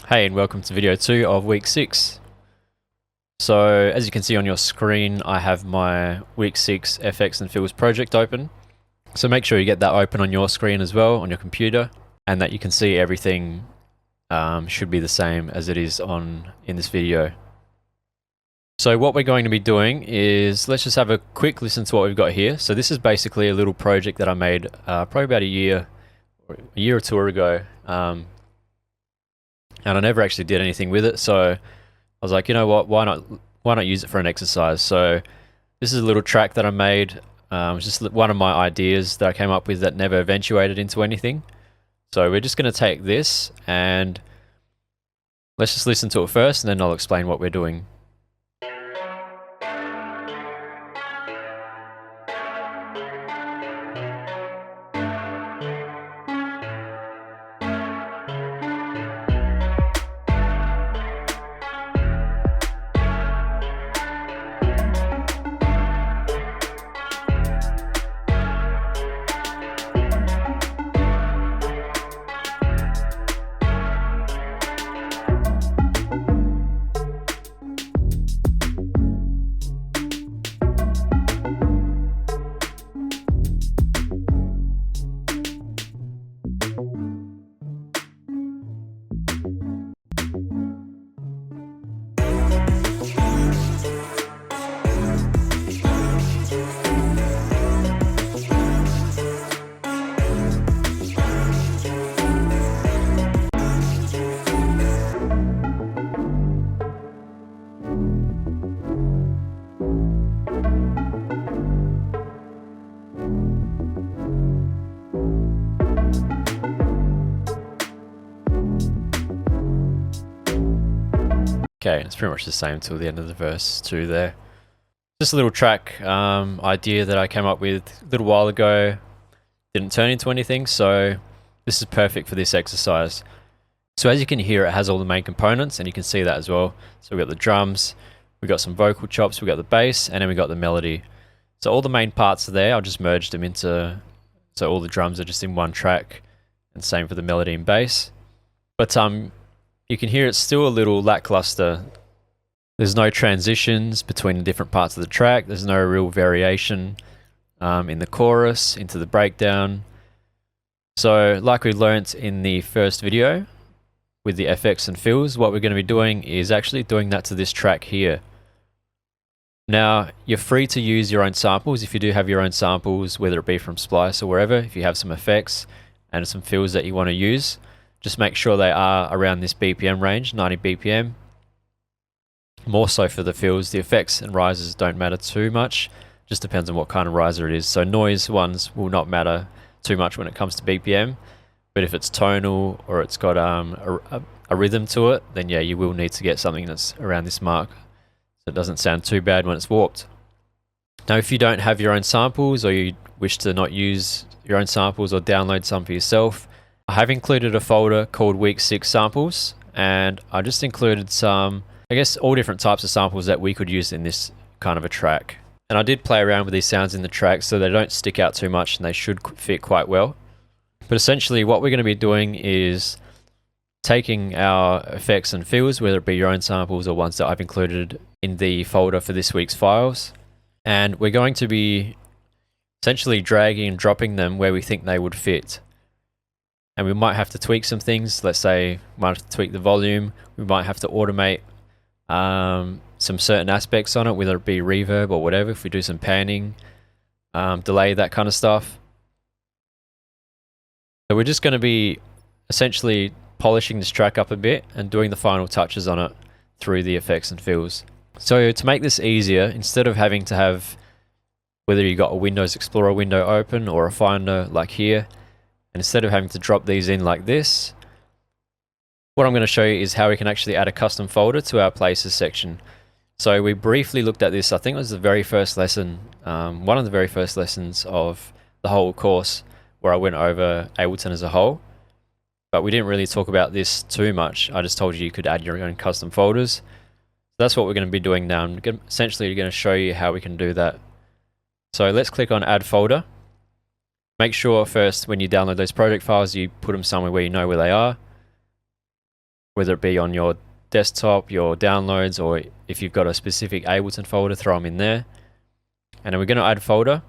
Hey, and welcome to video 2 of week 6. So, as you can see on your screen, I have my week 6 FX and Fills project open. So make sure you get that open on your screen as well, on your computer, and that you can see everything should be the same as it is in this video. So what we're going to be doing is, let's just have a quick listen to what we've got here. So this is basically a little project that I made probably about a year or two ago. And I never actually did anything with it, so I was like, you know what, why not use it for an exercise? So this is a little track that I made. It's just one of my ideas that I came up with that never eventuated into anything. So we're just going to take this and let's just listen to it first, and then I'll explain what we're doing. Okay, it's pretty much the same till the end of the verse 2 there. Just a little track idea that I came up with a little while ago. Didn't turn into anything, so this is perfect for this exercise. So as you can hear, it has all the main components, and you can see that as well. So we've got the drums, we've got some vocal chops, we've got the bass, and then we've got the melody. So all the main parts are there. I'll just merge them into, so all the drums are just in one track, and same for the melody and bass. But you can hear it's still a little lackluster. There's no transitions between the different parts of the track. There's no real variation in the chorus, into the breakdown. So like we learnt in the first video with the FX and fills, what we're going to be doing is actually doing that to this track here. Now, you're free to use your own samples if you do have your own samples, whether it be from Splice or wherever. If you have some effects and some fills that you want to use, just make sure they are around this BPM range, 90 BPM. More so for the fills. The effects and risers don't matter too much. Just depends on what kind of riser it is. So noise ones will not matter too much when it comes to BPM. But if it's tonal or it's got a rhythm to it, then yeah, you will need to get something that's around this mark, so it doesn't sound too bad when it's warped. Now, if you don't have your own samples, or you wish to not use your own samples or download some for yourself, I have included a folder called Week 6 Samples, and I just included some, I guess, all different types of samples that we could use in this kind of a track. And I did play around with these sounds in the track so they don't stick out too much and they should fit quite well. But essentially what we're going to be doing is taking our effects and fills, whether it be your own samples or ones that I've included in the folder for this week's files, and we're going to be essentially dragging and dropping them where we think they would fit. And we might have to tweak some things. Let's say we might have to tweak the volume. We might have to automate some certain aspects on it, whether it be reverb or whatever, if we do some panning, delay, that kind of stuff. So we're just going to be essentially polishing this track up a bit and doing the final touches on it through the effects and fills. So to make this easier, instead of having to have, whether you got a Windows Explorer window open or a Finder like here, and instead of having to drop these in like this, what I'm going to show you is how we can actually add a custom folder to our places section. So we briefly looked at this, I think it was the very first lesson, one of the very first lessons of the whole course, where I went over Ableton as a whole. But we didn't really talk about this too much. I just told you could add your own custom folders. So that's what we're going to be doing now. I'm essentially going to show you how we can do that. So let's click on Add Folder. Make sure first when you download those project files, you put them somewhere where you know where they are. whether it be on your desktop, your downloads, or if you've got a specific Ableton folder, throw them in there. And then we're going to add folder.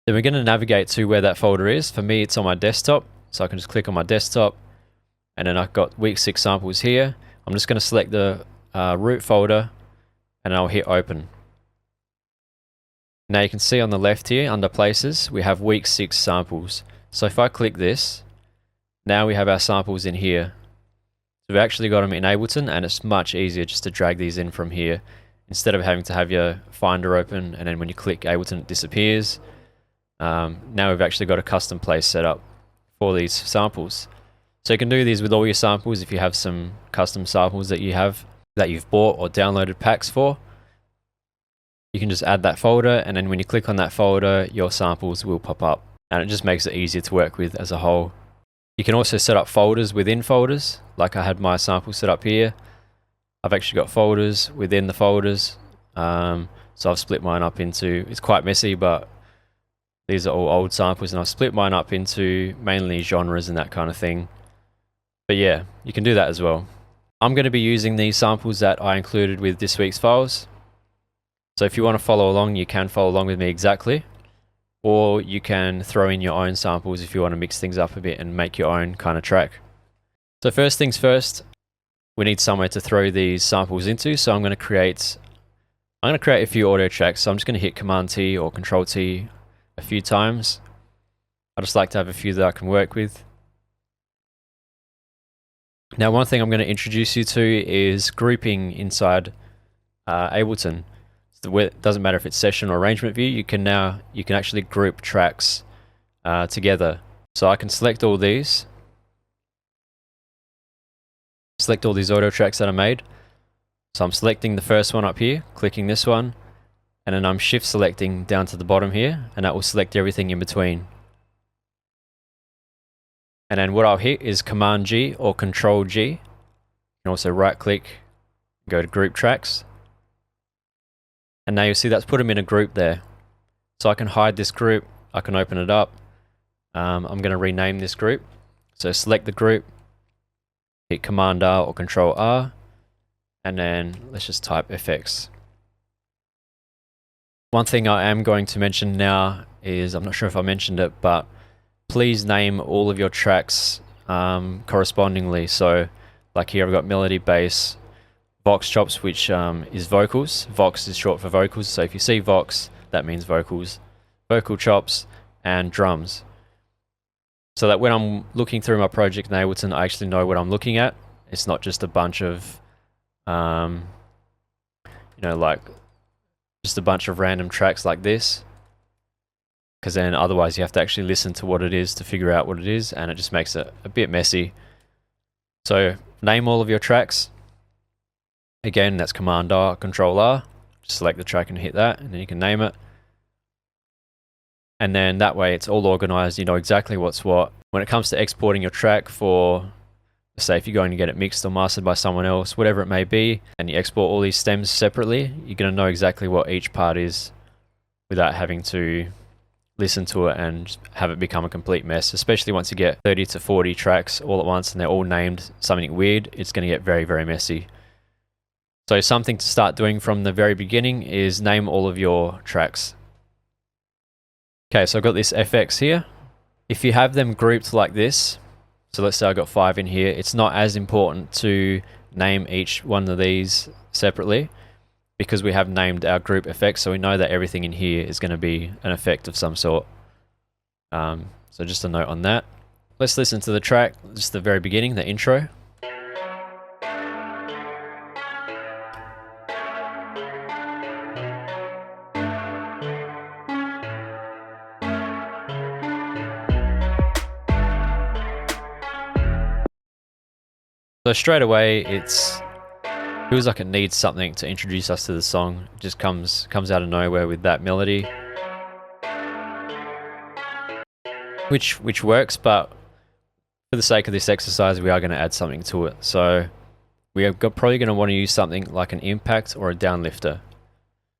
Then we're going to navigate to where that folder is. For me, it's on my desktop, so I can just click on my desktop, and then I've got week 6 samples here. I'm just going to select the root folder, and I'll hit open. Now you can see on the left here, under places, we have week 6 samples. So if I click this, now we have our samples in here. So we've actually got them in Ableton, and it's much easier just to drag these in from here, instead of having to have your Finder open, and then when you click Ableton it disappears. Now we've actually got a custom place set up for these samples. So you can do these with all your samples if you have some custom samples that you've bought or downloaded packs for. You can just add that folder, and then when you click on that folder, your samples will pop up, and it just makes it easier to work with as a whole. You can also set up folders within folders, like I had my sample set up here. I've actually got folders within the folders, so I've split mine up into, it's quite messy, but these are all old samples, and I've split mine up into mainly genres and that kind of thing. But yeah, you can do that as well. I'm going to be using these samples that I included with this week's files. So if you want to follow along, you can follow along with me exactly. Or you can throw in your own samples if you want to mix things up a bit and make your own kind of track. So first things first, we need somewhere to throw these samples into. So I'm going to create a few audio tracks. So I'm just going to hit Command T or Control T a few times. I just like to have a few that I can work with. Now, one thing I'm going to introduce you to is grouping inside Ableton. It doesn't matter if it's session or arrangement view. You can actually group tracks together. So I can select all these audio tracks that I made. So I'm selecting the first one up here, clicking this one, and then I'm shift selecting down to the bottom here, and that will select everything in between. And then what I'll hit is Command G or Control G. You can also right click, go to group tracks. And now you'll see that's put them in a group there. So I can hide this group, I can open it up. I'm going to rename this group. So select the group, hit Command R or Control R, and then let's just type FX. One thing I am going to mention now is, I'm not sure if I mentioned it, but please name all of your tracks correspondingly. So like here I've got melody, bass, Vox chops, which is vocals. Vox is short for vocals, so if you see Vox, that means vocals. Vocal chops, and drums. So that when I'm looking through my project in Ableton, I actually know what I'm looking at. It's not just a bunch of, like just a bunch of random tracks like this. Because then otherwise you have to actually listen to what it is to figure out what it is, and it just makes it a bit messy. So name all of your tracks. Again, that's Command R, Control R. Just select the track and hit that, and then you can name it. And then that way it's all organized, you know exactly what's what. When it comes to exporting your track for, say if you're going to get it mixed or mastered by someone else, whatever it may be, and you export all these stems separately, you're going to know exactly what each part is without having to listen to it and have it become a complete mess. Especially once you get 30 to 40 tracks all at once and they're all named something weird, it's going to get very, very messy. So something to start doing from the very beginning is name all of your tracks. Okay, so I've got this FX here. If you have them grouped like this, so let's say I've got 5 in here, it's not as important to name each one of these separately because we have named our group effects, so we know that everything in here is going to be an effect of some sort. So just a note on that. Let's listen to the track, just the very beginning, the intro. So straight away, it feels like it needs something to introduce us to the song. It just comes out of nowhere with that melody, which works. But for the sake of this exercise, we are going to add something to it. So we are probably going to want to use something like an impact or a downlifter.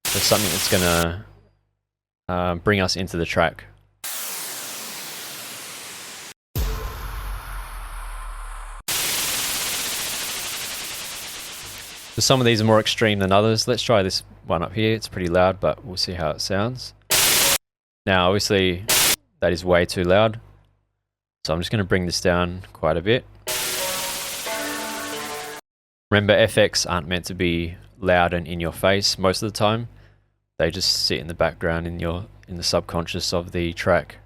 So something that's going to bring us into the track. So some of these are more extreme than others. Let's try this one up here. It's pretty loud, but we'll see how it sounds. Now, obviously, that is way too loud. So I'm just going to bring this down quite a bit. Remember, FX aren't meant to be loud and in your face most of the time. They just sit in the background in the subconscious of the track.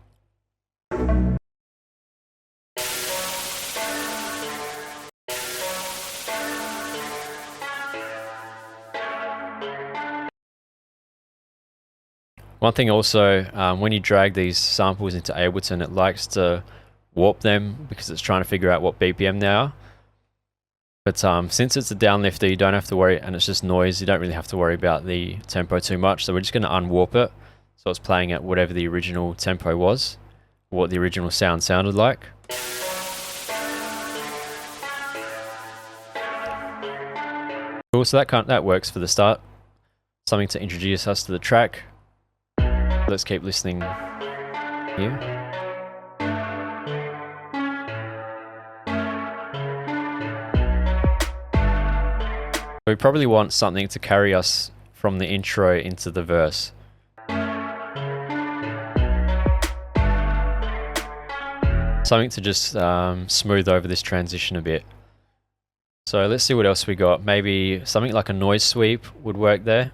One thing also, when you drag these samples into Ableton, it likes to warp them because it's trying to figure out what BPM they are. But since it's a downlifter, you don't have to worry, and it's just noise, you don't really have to worry about the tempo too much. So we're just going to unwarp it, so it's playing at whatever the original tempo was, what the original sound sounded like. Cool, so that works for the start. Something to introduce us to the track. Let's keep listening here. We probably want something to carry us from the intro into the verse. Something to just smooth over this transition a bit. So let's see what else we got. Maybe something like a noise sweep would work there.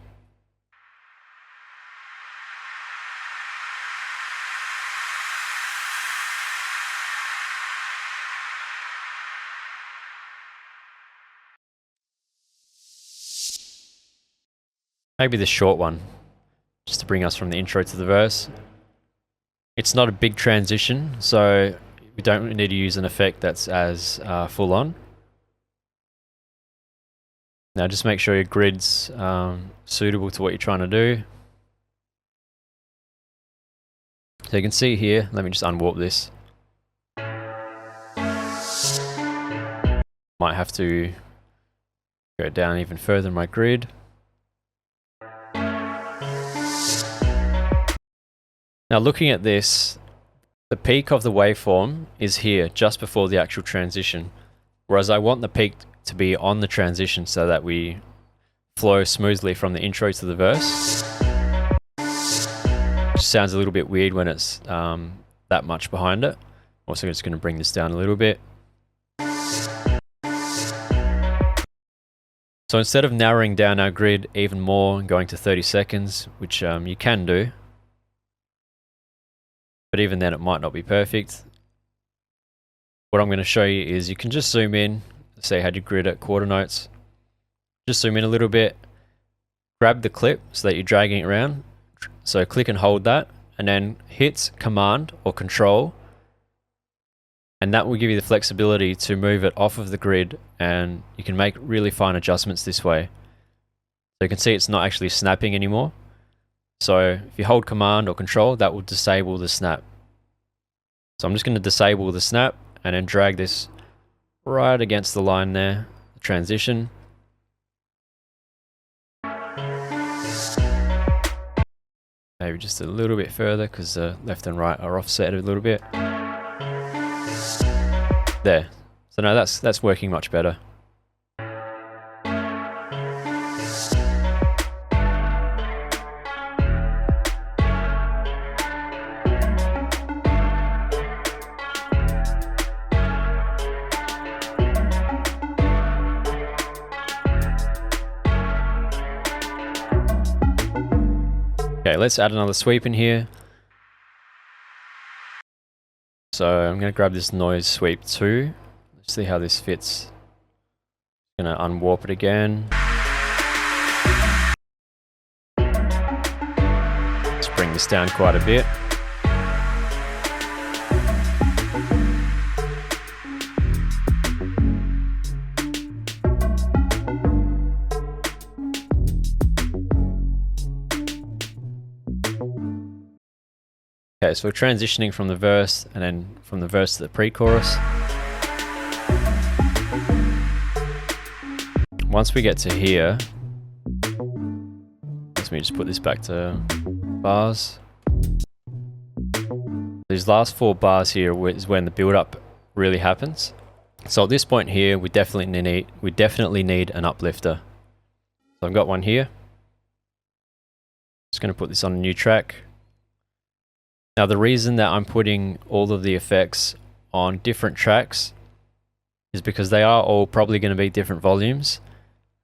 Maybe the short one, just to bring us from the intro to the verse. It's not a big transition, so we don't need to use an effect that's as full on. Now just make sure your grid's suitable to what you're trying to do. So you can see here, let me just unwarp this. Might have to go down even further in my grid. Now looking at this, the peak of the waveform is here, just before the actual transition. Whereas I want the peak to be on the transition so that we flow smoothly from the intro to the verse. Which sounds a little bit weird when it's that much behind it. Also just going to bring this down a little bit. So instead of narrowing down our grid even more and going to 30 seconds, which you can do, but even then it might not be perfect. What I'm going to show you is you can just zoom in, say you had your grid at quarter notes, just zoom in a little bit, grab the clip so that you're dragging it around, so click and hold that, and then hit Command or Control, and that will give you the flexibility to move it off of the grid, and you can make really fine adjustments this way. So you can see it's not actually snapping anymore. So if you hold Command or Control, that will disable the snap. So I'm just going to disable the snap and then drag this right against the line there, the transition. Maybe just a little bit further because the left and right are offset a little bit. There. So now that's working much better. Okay, let's add another sweep in here. So I'm going to grab this noise sweep 2. Let's see how this fits. I'm going to unwarp it again. Let's bring this down quite a bit. Okay, so we're transitioning from the verse and then from the verse to the pre-chorus. Once we get to here, let me just put this back to bars. These last 4 bars here is when the build-up really happens. So at this point here, we definitely need an uplifter. So I've got one here. Just going to put this on a new track. Now the reason that I'm putting all of the effects on different tracks is because they are all probably going to be different volumes.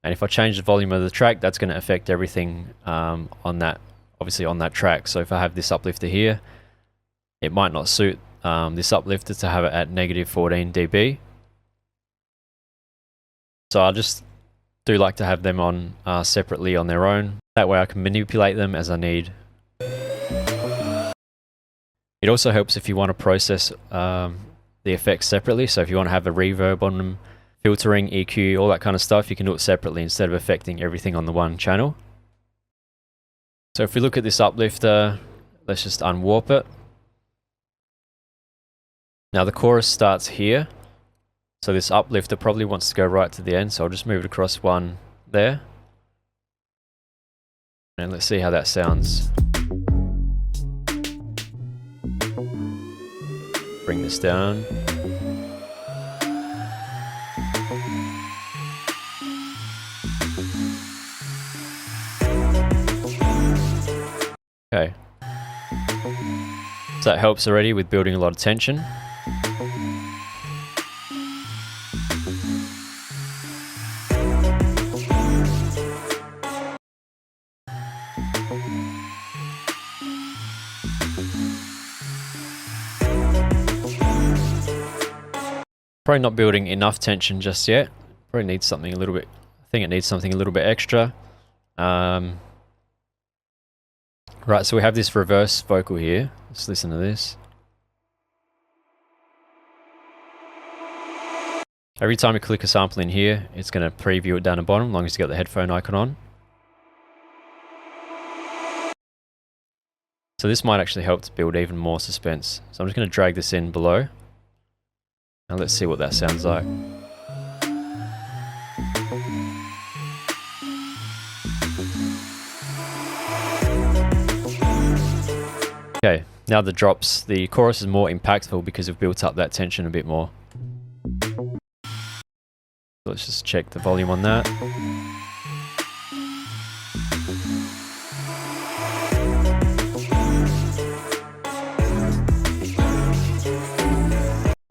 And if I change the volume of the track, that's going to affect everything on that, obviously on that track. So if I have this uplifter here, it might not suit this uplifter to have it at -14 dB. So I just do like to have them on separately on their own. That way I can manipulate them as I need. It also helps if you want to process the effects separately. So if you want to have a reverb on them, filtering, EQ, all that kind of stuff, you can do it separately instead of affecting everything on the one channel. So if we look at this uplifter, let's just unwarp it. Now the chorus starts here. So this uplifter probably wants to go right to the end, so I'll just move it across one there. And let's see how that sounds. Bring this down. Okay. So that helps already with building a lot of tension. Probably not building enough tension just yet. Probably needs something a little bit, I think it needs something a little bit extra. Right, so we have this reverse vocal here. Let's listen to this. Every time you click a sample in here, it's going to preview it down the bottom, as long as you got the headphone icon on. So this might actually help to build even more suspense. So I'm just going to drag this in below. Now let's see what that sounds like. Okay, now the drops, the chorus is more impactful because we've built up that tension a bit more. Let's just check the volume on that.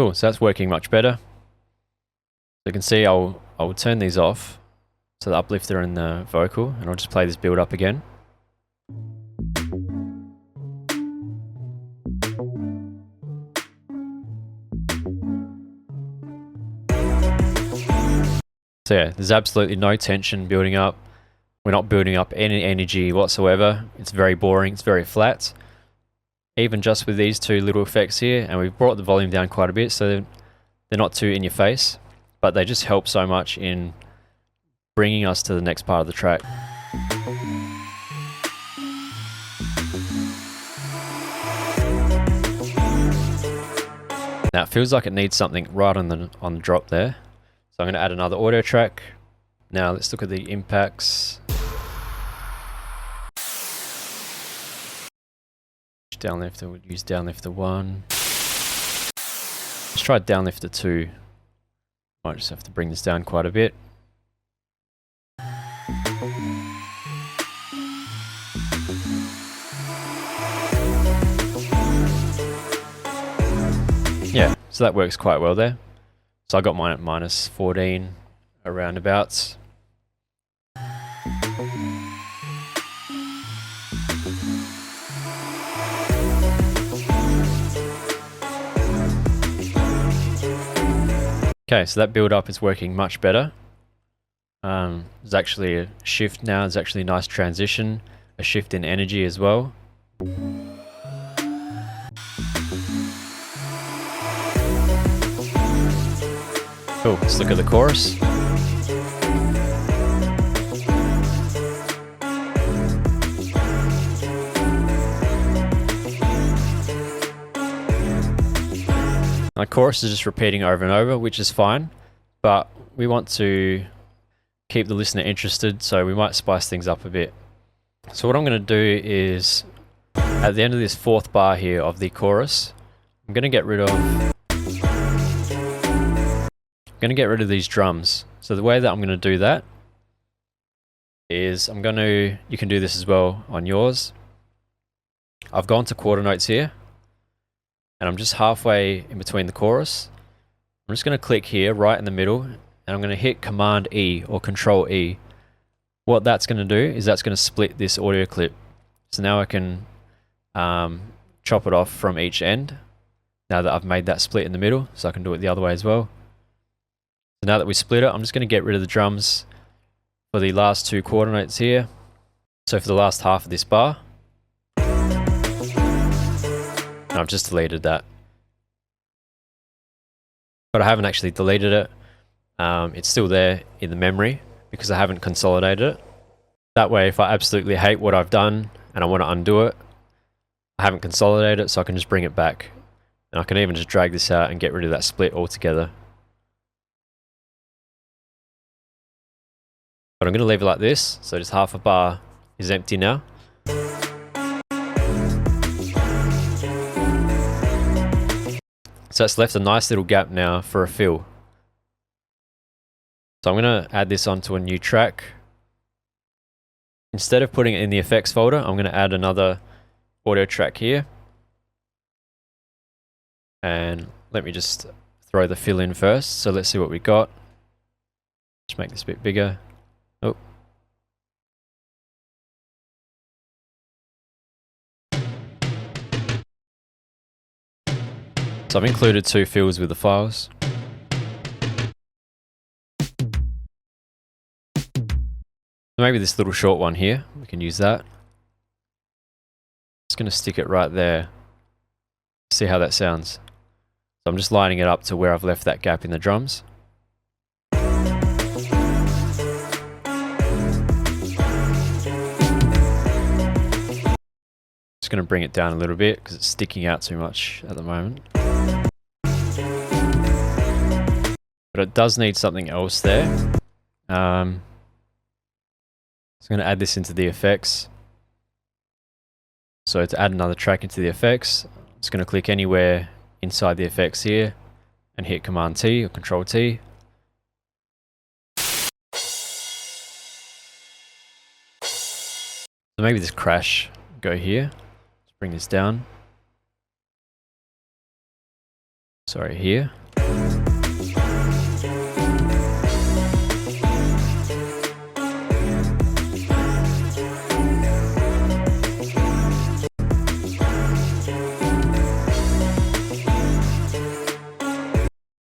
Cool, so that's working much better. So you can see I will turn these off, so the uplifter and the vocal, and I'll just play this build up again. So yeah, there's absolutely no tension building up. We're not building up any energy whatsoever. It's very boring, it's very flat. Even just with these two little effects here, and we've brought the volume down quite a bit, so they're not too in your face, but they just help so much in bringing us to the next part of the track. Now it feels like it needs something right on the drop there. So I'm going to add another audio track. Now let's look at the impacts. Downlifter, we'll use downlifter 1. Let's try downlifter 2. Might just have to bring this down quite a bit. Yeah, so that works quite well there. So I got mine at -14 around abouts. Okay, so that build up is working much better. There's actually a shift now, there's actually a nice transition, a shift in energy as well. Cool, let's look at the chorus. The chorus is just repeating over and over, which is fine, but we want to keep the listener interested, so we might spice things up a bit. So what I'm going to do is, at the end of this fourth bar here of the chorus, I'm going to get rid of these drums. So the way that I'm going to do that is you can do this as well on yours. I've gone to quarter notes here, and I'm just halfway in between the chorus. I'm just going to click here right in the middle, and I'm going to hit Command E or Control E. What that's going to do is that's going to split this audio clip. So now I can chop it off from each end, now that I've made that split in the middle, so I can do it the other way as well. So now that we split it, I'm just going to get rid of the drums for the last two quarter notes here. So for the last half of this bar, and I've just deleted that. But I haven't actually deleted it. It's still there in the memory because I haven't consolidated it. That way, if I absolutely hate what I've done and I want to undo it, I haven't consolidated it, so I can just bring it back. And I can even just drag this out and get rid of that split altogether. But I'm going to leave it like this, so just half a bar is empty now. So it's left a nice little gap now for a fill. So I'm going to add this onto a new track. Instead of putting it in the effects folder, I'm going to add another audio track here. And let me just throw the fill in first. So let's see what we got. Just make this a bit bigger. Oh. So I've included two fills with the files. So maybe this little short one here, we can use that. Just going to stick it right there. See how that sounds. So I'm just lining it up to where I've left that gap in the drums. Just going to bring it down a little bit because it's sticking out too much at the moment. But it does need something else there. So I'm going to add this into the effects. So to add another track into the effects, I'm just going to click anywhere inside the effects here and hit Command T or Control T. So maybe this crash, go here. Let's bring this down. Sorry, here.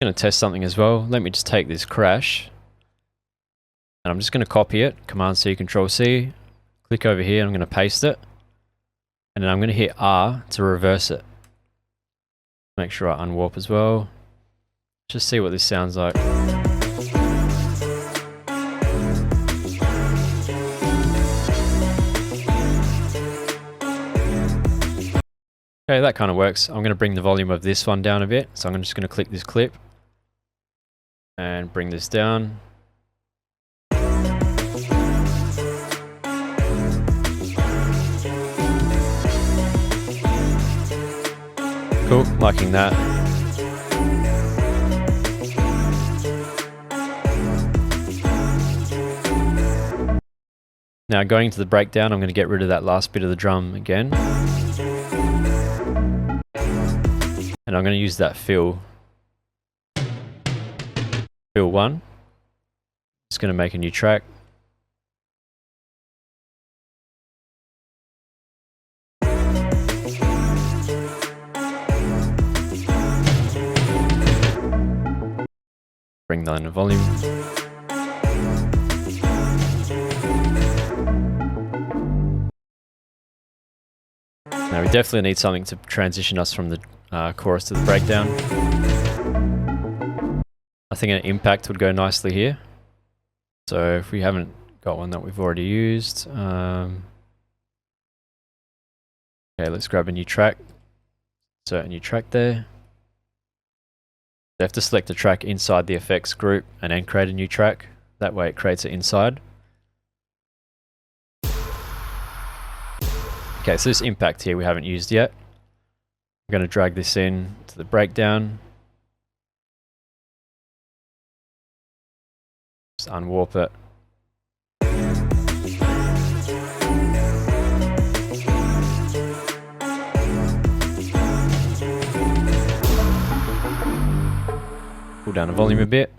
I'm going to test something as well. Let me just take this crash and I'm just going to copy it, Command C, Control C, click over here, and I'm going to paste it, and then I'm going to hit R to reverse it. Make sure I unwarp as well. Just see what this sounds like. Okay, that kind of works. I'm going to bring the volume of this one down a bit, so I'm just going to click this clip and bring this down. Cool, liking that. Now going to the breakdown, I'm going to get rid of that last bit of the drum again. And I'm going to use that fill 1. Just going to make a new track. Bring down the volume. Now we definitely need something to transition us from the chorus to the breakdown. I think an impact would go nicely here. So if we haven't got one that we've already used, okay, let's grab a new track. Insert a new track there. You have to select the track inside the effects group and then create a new track. That way it creates it inside. Okay, so this impact here we haven't used yet. I'm going to drag this in to the breakdown. Just unwarp it. Pull down the volume a bit.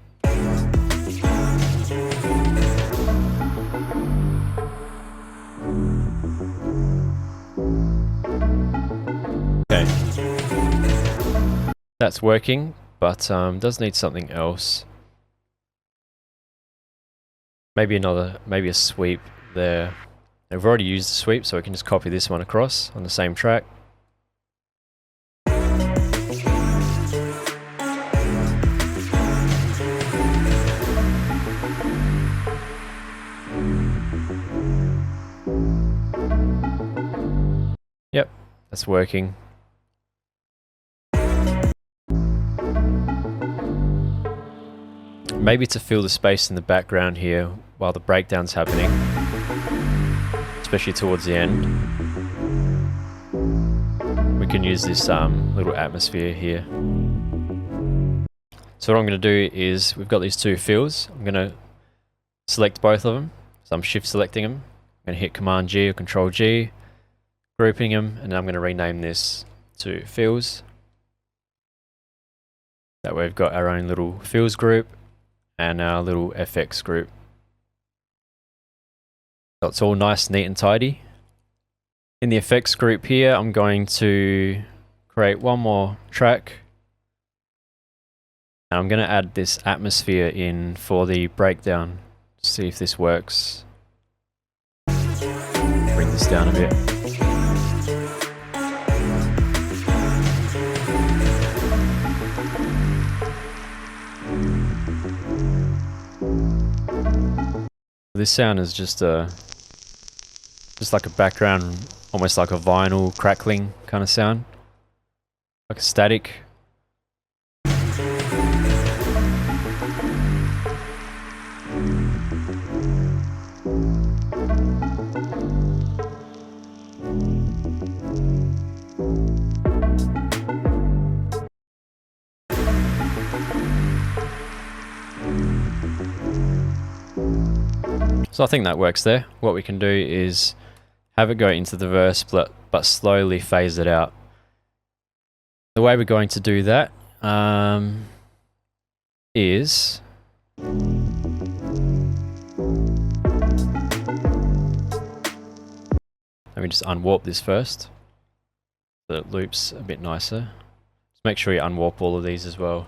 Okay. That's working, but does need something else. Maybe a sweep there. We've already used the sweep, so we can just copy this one across on the same track. Yep, that's working. Maybe to fill the space in the background here while the breakdown's happening, especially towards the end, we can use this little atmosphere here. So what I'm going to do is, we've got these two fills. I'm going to select both of them. So I'm shift selecting them. I'm going to hit Command G or Control G, grouping them, and I'm going to rename this to fills. That way we've got our own little fills group and our little FX group. So it's all nice, neat and tidy. In the effects group here, I'm going to create one more track. And I'm going to add this atmosphere in for the breakdown. See if this works. Bring this down a bit. This sound is just like a background, almost like a vinyl crackling kind of sound, like a static. So I think that works there. What we can do is have it go into the verse, but slowly phase it out. The way we're going to do that is let me just unwarp this first so that it loops a bit nicer. Just make sure you unwarp all of these as well.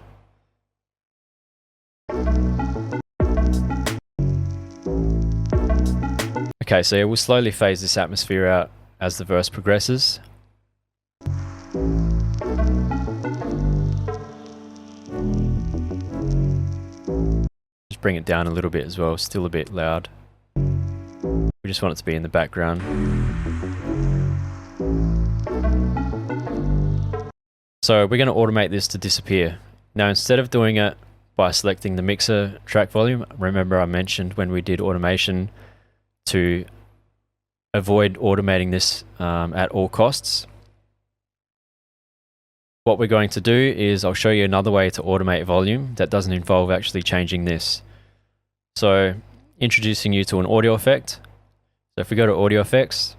Okay, so yeah, we'll slowly phase this atmosphere out as the verse progresses. Just bring it down a little bit as well, still a bit loud. We just want it to be in the background. So we're going to automate this to disappear. Now instead of doing it by selecting the mixer track volume, remember I mentioned when we did automation to avoid automating this at all costs. What we're going to do is I'll show you another way to automate volume that doesn't involve actually changing this. So introducing you to an audio effect. So if we go to audio effects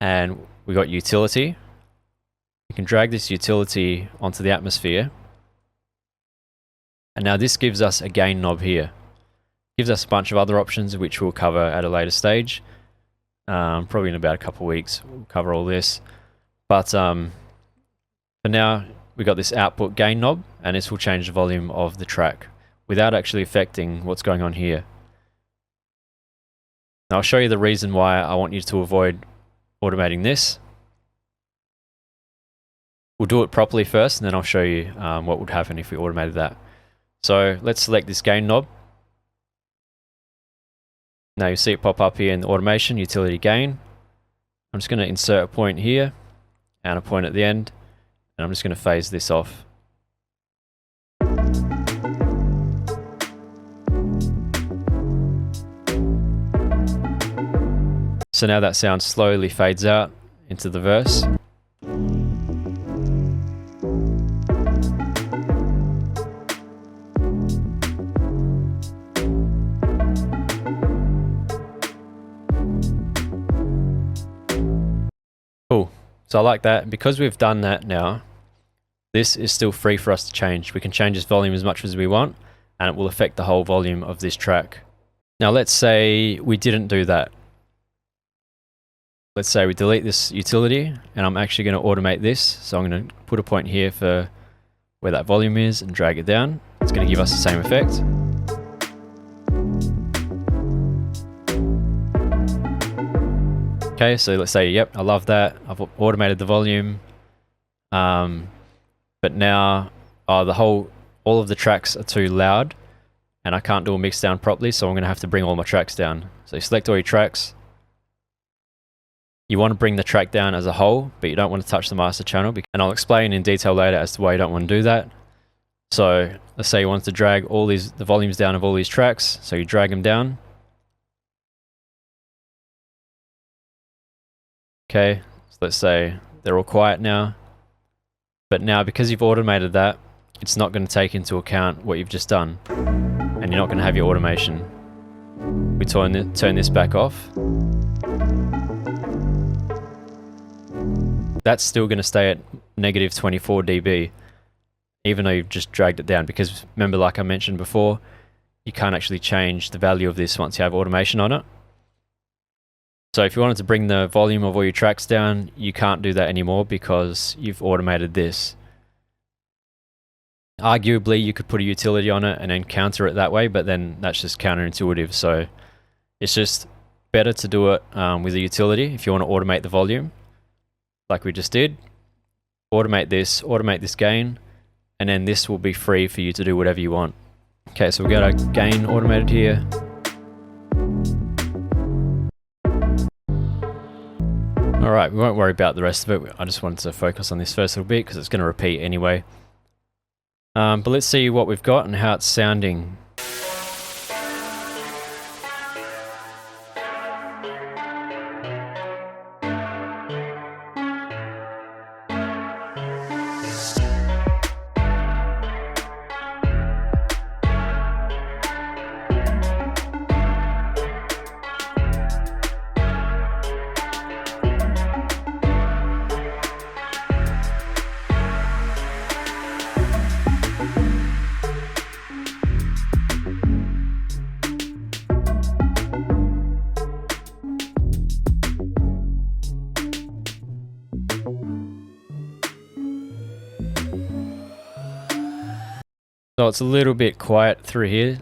and we got utility, you can drag this utility onto the atmosphere. And now this gives us a gain knob here. Gives us a bunch of other options which we'll cover at a later stage. Probably in about a couple of weeks we'll cover all this. But for now we've got this output gain knob, and this will change the volume of the track without actually affecting what's going on here. Now I'll show you the reason why I want you to avoid automating this. We'll do it properly first, and then I'll show you what would happen if we automated that. So let's select this gain knob. Now you see it pop up here in the automation, utility gain. I'm just going to insert a point here and a point at the end, and I'm just going to phase this off. So now that sound slowly fades out into the verse. Cool. So I like that. Because we've done that now, This is still free for us to change. We can change this volume as much as we want, and it will affect the whole volume of this track. Now let's say we didn't do that. Let's say we delete this utility, and I'm actually going to automate this. So I'm going to put a point here for where that volume is and drag it down. It's going to give us the same effect. Okay, so let's say, yep, I love that. I've automated the volume. But now all of the tracks are too loud and I can't do a mix down properly, so I'm going to have to bring all my tracks down. So you select all your tracks. You want to bring the track down as a whole, but you don't want to touch the master channel, and I'll explain in detail later as to why you don't want to do that. So let's say you want to drag the volumes down of all these tracks, so you drag them down. Okay, so let's say they're all quiet now. But now, because you've automated that, it's not going to take into account what you've just done. And you're not going to have your automation. We turn this back off. That's still going to stay at negative 24 dB, even though you've just dragged it down. Because remember, like I mentioned before, you can't actually change the value of this once you have automation on it. So if you wanted to bring the volume of all your tracks down, you can't do that anymore because you've automated this. Arguably, you could put a utility on it and then counter it that way, but then that's just counterintuitive. So it's just better to do it with a utility if you want to automate the volume, like we just did. Automate this gain, and then this will be free for you to do whatever you want. Okay, so we'll get our gain automated here. Alright, we won't worry about the rest of it. I just wanted to focus on this first little bit because it's going to repeat anyway. But let's see what we've got and how it's sounding. So it's a little bit quiet through here.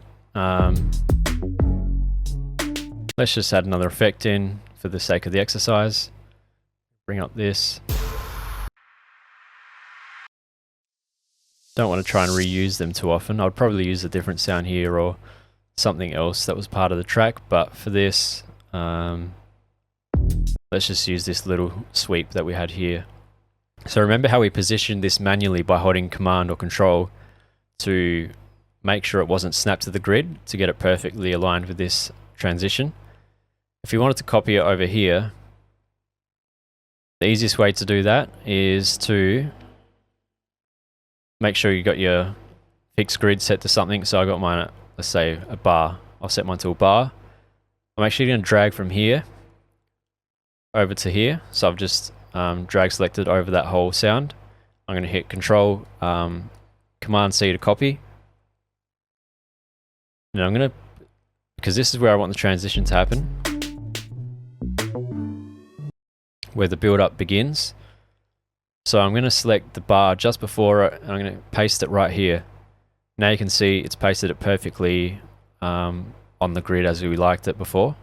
Let's just add another effect in for the sake of the exercise. Bring up this. Don't want to try and reuse them too often. I'd probably use a different sound here or something else that was part of the track, but for this, let's just use this little sweep that we had here. So remember how we positioned this manually by holding Command or Control to make sure it wasn't snapped to the grid to get it perfectly aligned with this transition. If you wanted to copy it over here, the easiest way to do that is to make sure you got your fixed grid set to something. So I got mine at, let's say, a bar. I'll set mine to a bar. I'm actually going to drag from here over to here. So I've just drag selected over that whole sound. I'm going to hit Control Command C to copy. And I'm going to, because this is where I want the transition to happen, where the build up begins. So I'm going to select the bar just before it, and I'm going to paste it right here. Now you can see it's pasted it perfectly on the grid as we liked it before.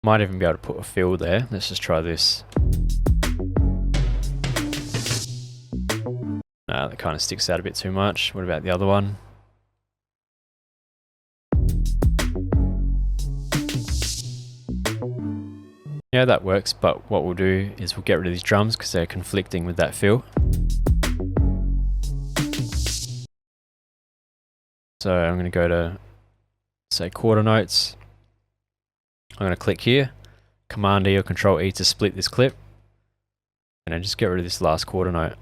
Might even be able to put a fill there. Let's just try this. Nah, that kind of sticks out a bit too much. What about the other one? Yeah, that works, but what we'll do is we'll get rid of these drums because they're conflicting with that fill. So I'm going to go to, say, quarter notes. I'm going to click here, Command E or Control E to split this clip, and then just get rid of this last quarter note.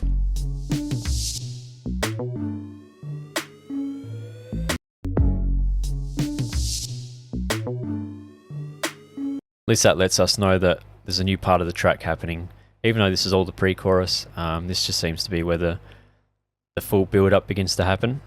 least that lets us know that there's a new part of the track happening. Even though this is all the pre-chorus, this just seems to be where the full build-up begins to happen.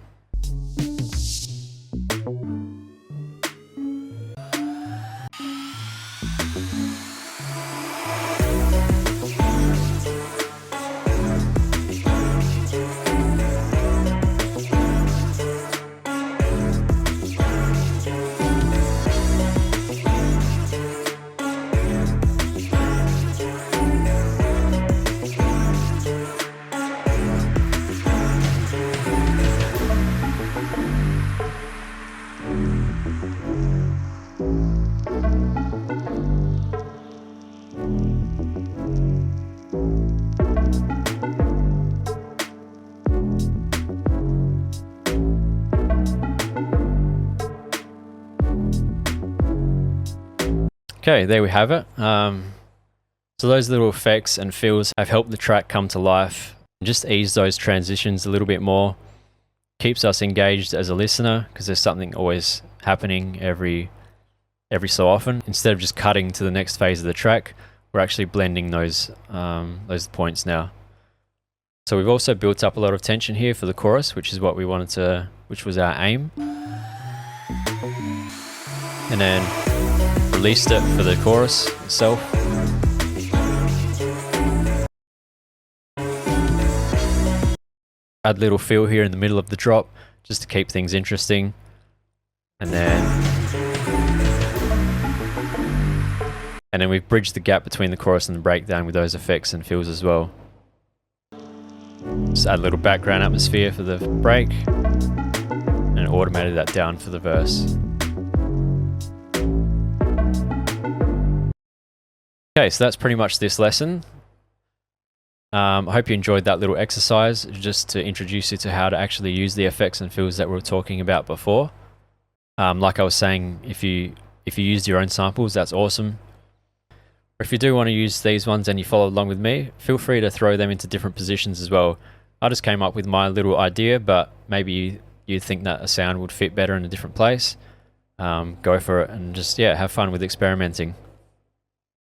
Okay, there we have it. So those little effects and fills have helped the track come to life and just ease those transitions a little bit more. Keeps us engaged as a listener because there's something always happening every so often. Instead of just cutting to the next phase of the track, we're actually blending those points now. So we've also built up a lot of tension here for the chorus, which is what we wanted to, which was our aim. And then released it for the chorus itself. Add a little fill here in the middle of the drop just to keep things interesting. And then we've bridged the gap between the chorus and the breakdown with those effects and fills as well. Just add a little background atmosphere for the break and automated that down for the verse. Okay, so that's pretty much this lesson. I hope you enjoyed that little exercise just to introduce you to how to actually use the effects and fills that we were talking about before. Like I was saying, if you used your own samples, that's awesome. Or if you do want to use these ones and you follow along with me, feel free to throw them into different positions as well. I just came up with my little idea, but maybe you think that a sound would fit better in a different place. Go for it and just, yeah, have fun with experimenting.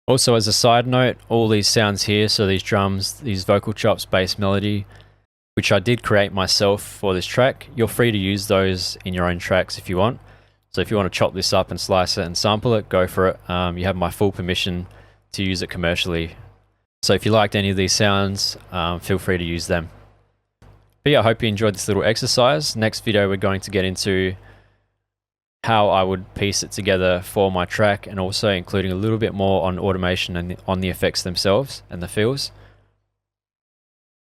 Also, as a side note, all these sounds here, so these drums, these vocal chops, bass melody, which I did create myself for this track, you're free to use those in your own tracks if you want. So if you want to chop this up and slice it and sample it, go for it. You have my full permission to use it commercially. So if you liked any of these sounds, feel free to use them. But yeah, I hope you enjoyed this little exercise. Next video, we're going to get into how I would piece it together for my track, and also including a little bit more on automation and on the effects themselves and the fills.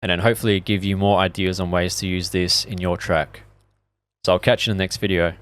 And then hopefully give you more ideas on ways to use this in your track. So I'll catch you in the next video.